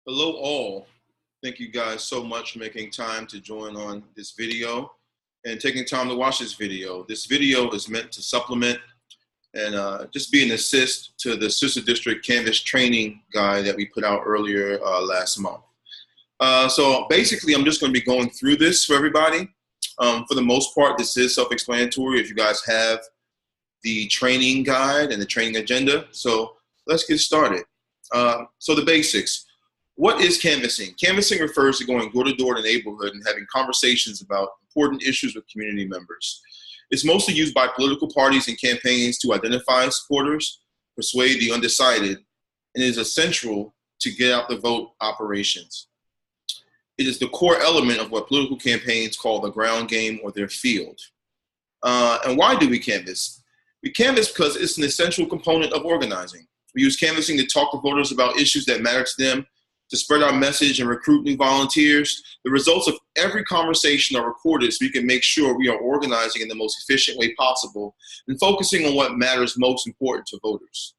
Hello all. Thank you guys so much for making time to join on this video and taking time to watch this video. This video is meant to supplement and just be an assist to the Sister District Canvas training guide that we put out earlier last month. So basically, I'm just going to be going through this for everybody. For the most part, this is self-explanatory if you guys have the training guide and the training agenda. So let's get started. So the basics. What is canvassing? Canvassing refers to going door to door in the neighborhood and having conversations about important issues with community members. It's mostly used by political parties and campaigns to identify supporters, persuade the undecided, and is essential to get out the vote operations. It is the core element of what political campaigns call the ground game or their field. And why do we canvass? We canvass because it's an essential component of organizing. We use canvassing to talk to voters about issues that matter to them, to spread our message and recruit new volunteers. The results of every conversation are recorded so we can make sure we are organizing in the most efficient way possible and focusing on what matters most important to voters.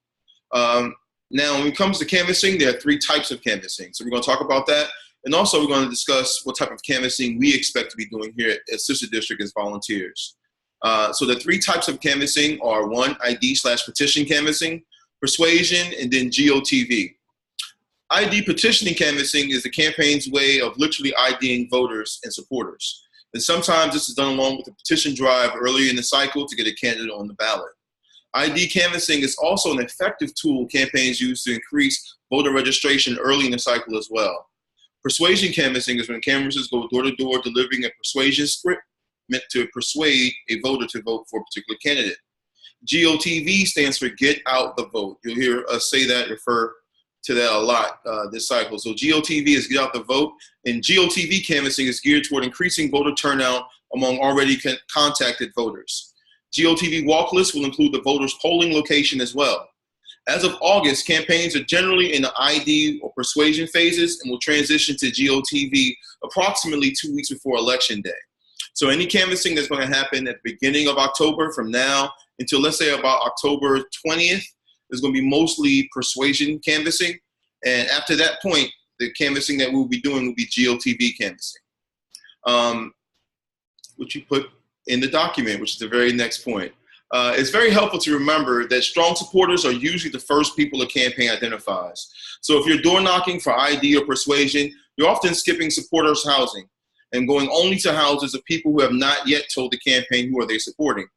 Now, when it comes to canvassing, there are three types of canvassing. So we're going to talk about that. And also we're going to discuss what type of canvassing we expect to be doing here at Sister District as volunteers. So the three types of canvassing are one, ID/petition canvassing, persuasion, and then GOTV. ID petitioning canvassing is the campaign's way of literally IDing voters and supporters. And sometimes this is done along with a petition drive early in the cycle to get a candidate on the ballot. ID canvassing is also an effective tool campaigns use to increase voter registration early in the cycle as well. Persuasion canvassing is when canvassers go door to door delivering a persuasion script meant to persuade a voter to vote for a particular candidate. GOTV stands for Get Out the Vote. You'll hear us say that, refer to that a lot this cycle. So GOTV is Get Out the Vote, and GOTV canvassing is geared toward increasing voter turnout among already contacted voters. GOTV walk lists will include the voter's polling location as well. As of August, campaigns are generally in the ID or persuasion phases and will transition to GOTV approximately 2 weeks before Election Day. So any canvassing that's going to happen at the beginning of October from now until, let's say, about October 20th, is going to be mostly persuasion canvassing. And after that point, the canvassing that we'll be doing will be GOTV canvassing, which you put in the document, which is the very next point. It's very helpful to remember that strong supporters are usually the first people a campaign identifies. So if you're door knocking for ID or persuasion, you're often skipping supporters' housing and going only to houses of people who have not yet told the campaign who are they supporting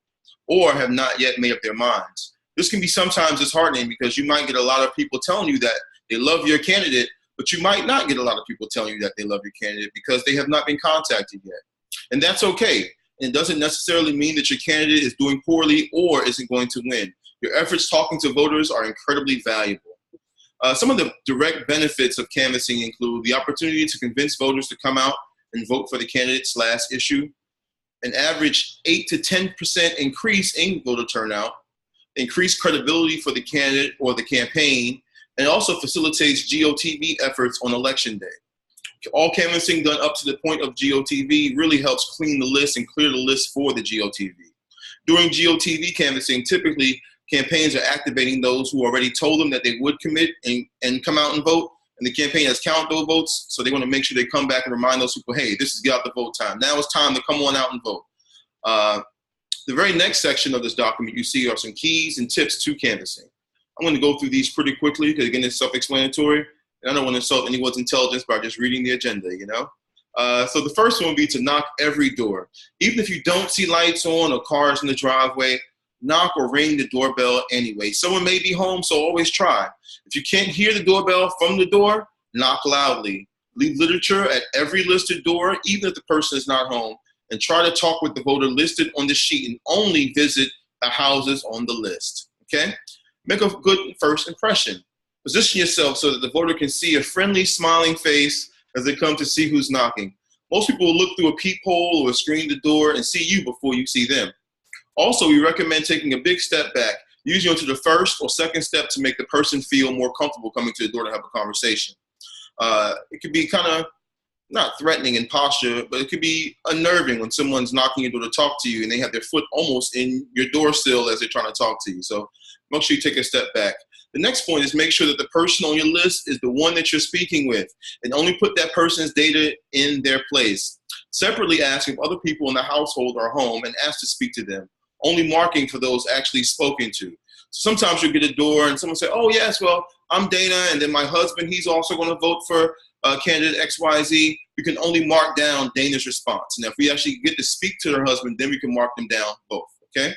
or have not yet made up their minds. This can be sometimes disheartening because you might get a lot of people telling you that they love your candidate, but you might not get a lot of people telling you that they love your candidate because they have not been contacted yet. And that's okay. It doesn't necessarily mean that your candidate is doing poorly or isn't going to win. Your efforts talking to voters are incredibly valuable. Some of the direct benefits of canvassing include the opportunity to convince voters to come out and vote for the candidate/issue, an average 8 to 10% increase in voter turnout, increased credibility for the candidate or the campaign, and also facilitates GOTV efforts on Election Day. All canvassing done up to the point of GOTV really helps clean the list and clear the list for the GOTV. During GOTV canvassing, typically campaigns are activating those who already told them that they would commit and come out and vote, and the campaign has counted those votes, so they want to make sure they come back and remind those people, hey, this is Get Out the Vote time. Now it's time to come on out and vote. The very next section of this document you see are some keys and tips to canvassing. I'm going to go through these pretty quickly because, again, it's self-explanatory. And I don't want to insult anyone's intelligence by just reading the agenda, you know? So the first one would be to knock every door. Even if you don't see lights on or cars in the driveway, knock or ring the doorbell anyway. Someone may be home, so always try. If you can't hear the doorbell from the door, knock loudly. Leave literature at every listed door, even if the person is not home, and try to talk with the voter listed on the sheet and only visit the houses on the list, okay? Make a good first impression. Position yourself so that the voter can see a friendly, smiling face as they come to see who's knocking. Most people will look through a peephole or a screen at the door and see you before you see them. Also, we recommend taking a big step back, usually onto the first or second step to make the person feel more comfortable coming to the door to have a conversation. It could be kind of not threatening in posture, but it could be unnerving when someone's knocking your door to talk to you and they have their foot almost in your door sill as they're trying to talk to you. So make sure you take a step back. The next point is make sure that the person on your list is the one that you're speaking with, and only put that person's data in their place. Separately ask if other people in the household are home and ask to speak to them, only marking for those actually spoken to. So sometimes you'll get a door and someone say, oh yes, well, I'm Dana, and then my husband, he's also going to vote for candidate XYZ. You can only mark down Dana's response. Now, if we actually get to speak to her husband, then we can mark them down both, okay?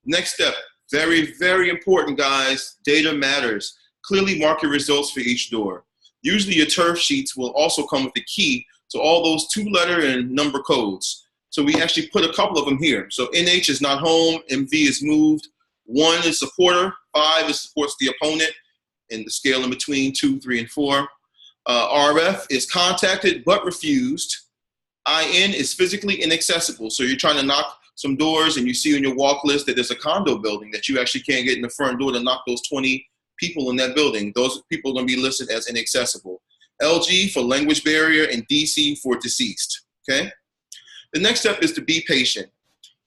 Next step, very, very important, guys. Data matters. Clearly mark your results for each door. Usually your turf sheets will also come with the key to all those 2-letter and number codes. So we actually put a couple of them here. So NH is not home, MV is moved, 1 is supporter, 5 is supports the opponent, and the scale in between 2, 3, and 4. RF is contacted but refused. IN is physically inaccessible. So you're trying to knock some doors and you see on your walk list that there's a condo building that you actually can't get in the front door to knock those 20 people in that building. Those people are going to be listed as inaccessible. LG for language barrier and DC for deceased, okay? The next step is to be patient.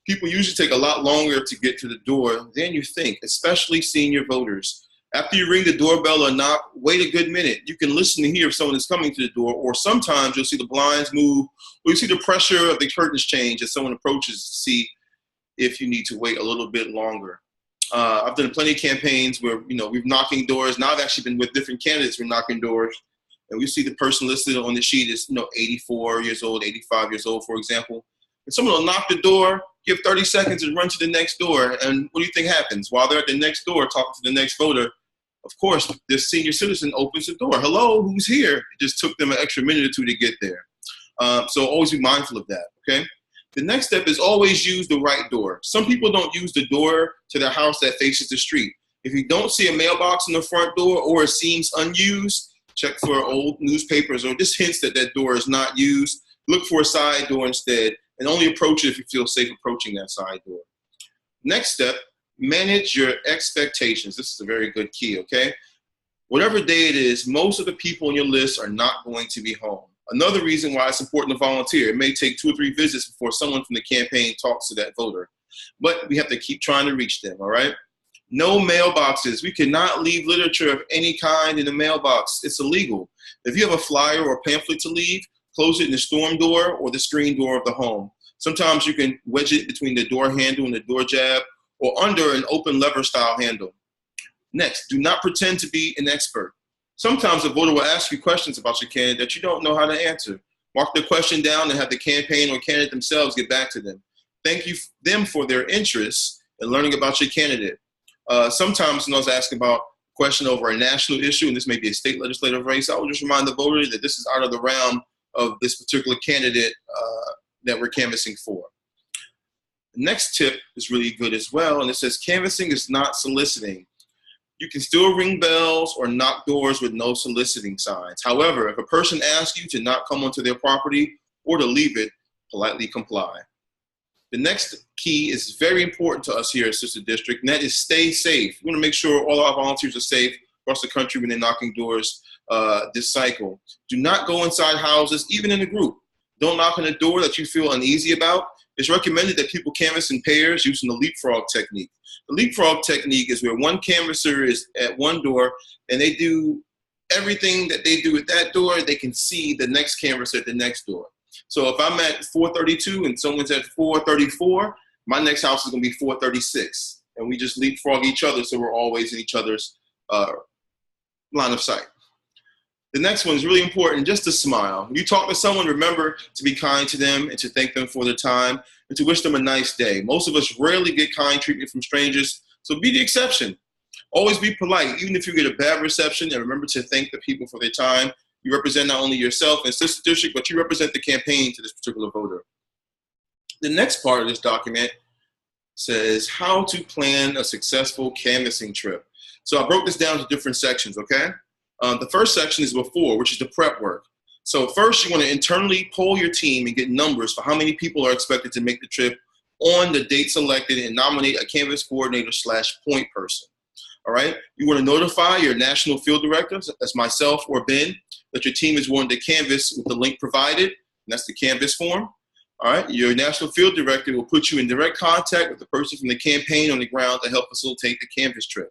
People usually take a lot longer to get to the door than you think, especially senior voters. After you ring the doorbell or knock, wait a good minute. You can listen to hear if someone is coming to the door, or sometimes you'll see the blinds move, or you see the pressure of the curtains change as someone approaches to see if you need to wait a little bit longer. I've done plenty of campaigns where, we've knocking doors. Now I've actually been with different candidates. We're knocking doors, and we see the person listed on the sheet is, 84 years old, 85 years old, for example. And someone will knock the door, give 30 seconds, and run to the next door. And what do you think happens? While they're at the next door talking to the next voter, of course, this senior citizen opens the door. Hello, who's here? It just took them an extra minute or two to get there. So always be mindful of that, okay? The next step is always use the right door. Some people don't use the door to their house that faces the street. If you don't see a mailbox in the front door or it seems unused, check for old newspapers or just hints that that door is not used. Look for a side door instead, and only approach it if you feel safe approaching that side door. Next step, manage your expectations. This is a very good key, okay? Whatever day it is, most of the people on your list are not going to be home. Another reason why it's important to volunteer. It may take 2 or 3 visits before someone from the campaign talks to that voter, but we have to keep trying to reach them, all right? No mailboxes. We cannot leave literature of any kind in the mailbox. It's illegal. If you have a flyer or a pamphlet to leave, close it in the storm door or the screen door of the home. Sometimes you can wedge it between the door handle and the door jab, or under an open lever style handle. Next, do not pretend to be an expert. Sometimes a voter will ask you questions about your candidate that you don't know how to answer. Mark the question down and have the campaign or candidate themselves get back to them. Thank you them for their interest in learning about your candidate. Sometimes when I was asking about a question over a national issue, and this may be a state legislative race, I will just remind the voter that this is out of the realm of this particular candidate that we're canvassing for. The next tip is really good as well, and it says canvassing is not soliciting. You can still ring bells or knock doors with no soliciting signs. However, if a person asks you to not come onto their property or to leave it, politely comply. The next key is very important to us here at Sister District, and that is stay safe. We want to make sure all our volunteers are safe across the country when they're knocking doors this cycle. Do not go inside houses, even in a group. Don't knock on a door that you feel uneasy about. It's recommended that people canvass in pairs using the leapfrog technique. The leapfrog technique is where one canvasser is at one door and they do everything that they do at that door, they can see the next canvasser at the next door. So if I'm at 432 and someone's at 434, my next house is going to be 436. And we just leapfrog each other so we're always in each other's line of sight. The next one is really important, just to smile. When you talk to someone, remember to be kind to them and to thank them for their time and to wish them a nice day. Most of us rarely get kind treatment from strangers, so be the exception. Always be polite, even if you get a bad reception, and remember to thank the people for their time. You represent not only yourself and Sister District, but you represent the campaign to this particular voter. The next part of this document says how to plan a successful canvassing trip. So I broke this down to different sections, okay? The first section is before, which is the prep work. So first, you want to internally poll your team and get numbers for how many people are expected to make the trip on the date selected and nominate a canvas coordinator / point person. All right. You want to notify your national field directors, that's myself or Ben, that your team is willing to canvas with the link provided. And that's the canvas form. All right. Your national field director will put you in direct contact with the person from the campaign on the ground to help facilitate the canvas trip.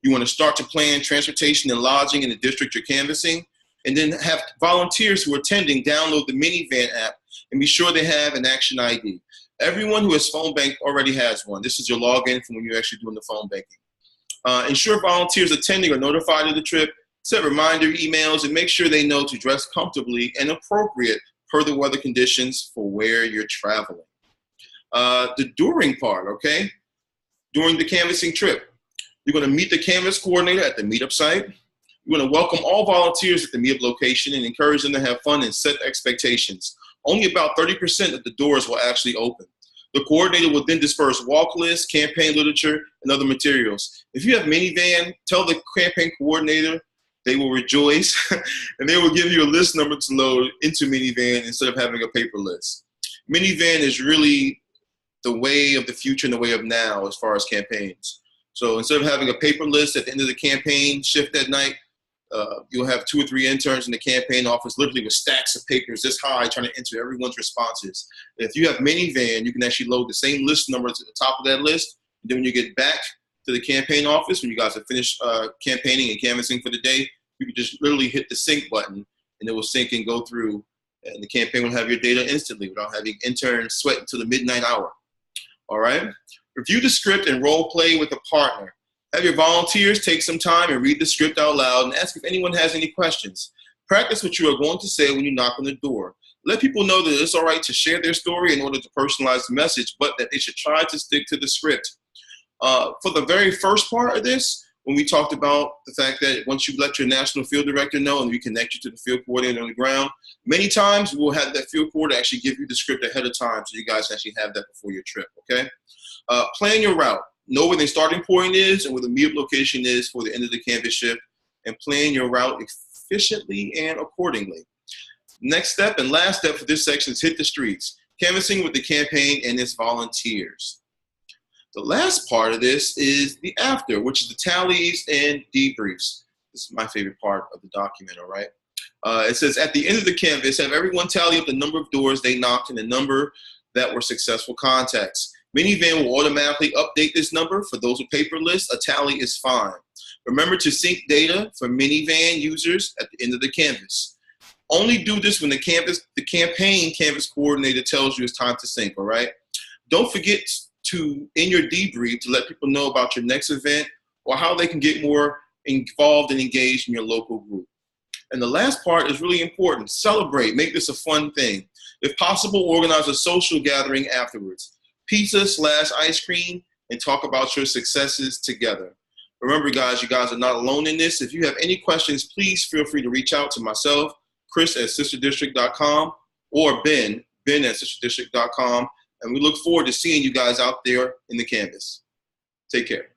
You want to start to plan transportation and lodging in the district you're canvassing, and then have volunteers who are attending download the minivan app and be sure they have an action ID. Everyone who has phone bank already has one. This is your login from when you're actually doing the phone banking. Ensure volunteers attending are notified of the trip, set reminder emails, and make sure they know to dress comfortably and appropriate per the weather conditions for where you're traveling. The during part, okay? During the canvassing trip, you're going to meet the canvas coordinator at the meetup site. You're going to welcome all volunteers at the meetup location and encourage them to have fun and set expectations. Only about 30% of the doors will actually open. The coordinator will then disperse walk lists, campaign literature, and other materials. If you have minivan, tell the campaign coordinator. They will rejoice, and they will give you a list number to load into minivan instead of having a paper list. Minivan is really the way of the future and the way of now as far as campaigns. So instead of having a paper list at the end of the campaign shift that night, you'll have 2 or 3 interns in the campaign office literally with stacks of papers this high trying to enter everyone's responses. If you have minivan, you can actually load the same list number to the top of that list. And then when you get back to the campaign office, when you guys have finished campaigning and canvassing for the day, you can just literally hit the sync button and it will sync and go through, and the campaign will have your data instantly without having interns sweat until the midnight hour. All right? Review the script and role play with a partner. Have your volunteers take some time and read the script out loud and ask if anyone has any questions. Practice what you are going to say when you knock on the door. Let people know that it's all right to share their story in order to personalize the message, but that they should try to stick to the script. For the very first part of this, when we talked about the fact that once you let your national field director know and we connect you to the field coordinator on the ground, many times we'll have that field coordinator actually give you the script ahead of time so you guys actually have that before your trip, okay? Plan your route. Know where the starting point is and where the meetup location is for the end of the canvas shift, and plan your route efficiently and accordingly. Next step and last step for this section is hit the streets, canvassing with the campaign and its volunteers. The last part of this is the after, which is the tallies and debriefs. This is my favorite part of the document, all right? It says, at the end of the canvas, have everyone tally up the number of doors they knocked and the number that were successful contacts. Minivan will automatically update this number. For those with paper lists, a tally is fine. Remember to sync data for minivan users at the end of the canvas. Only do this when the campaign canvas coordinator tells you it's time to sync, all right? Don't forget to, in your debrief, to let people know about your next event or how they can get more involved and engaged in your local group. And the last part is really important. Celebrate. Make this a fun thing. If possible, organize a social gathering afterwards. Pizza/ice cream, and talk about your successes together. Remember, guys, you guys are not alone in this. If you have any questions, please feel free to reach out to myself, Chris at sisterdistrict.com, or Ben at sisterdistrict.com. And we look forward to seeing you guys out there in the canvas. Take care.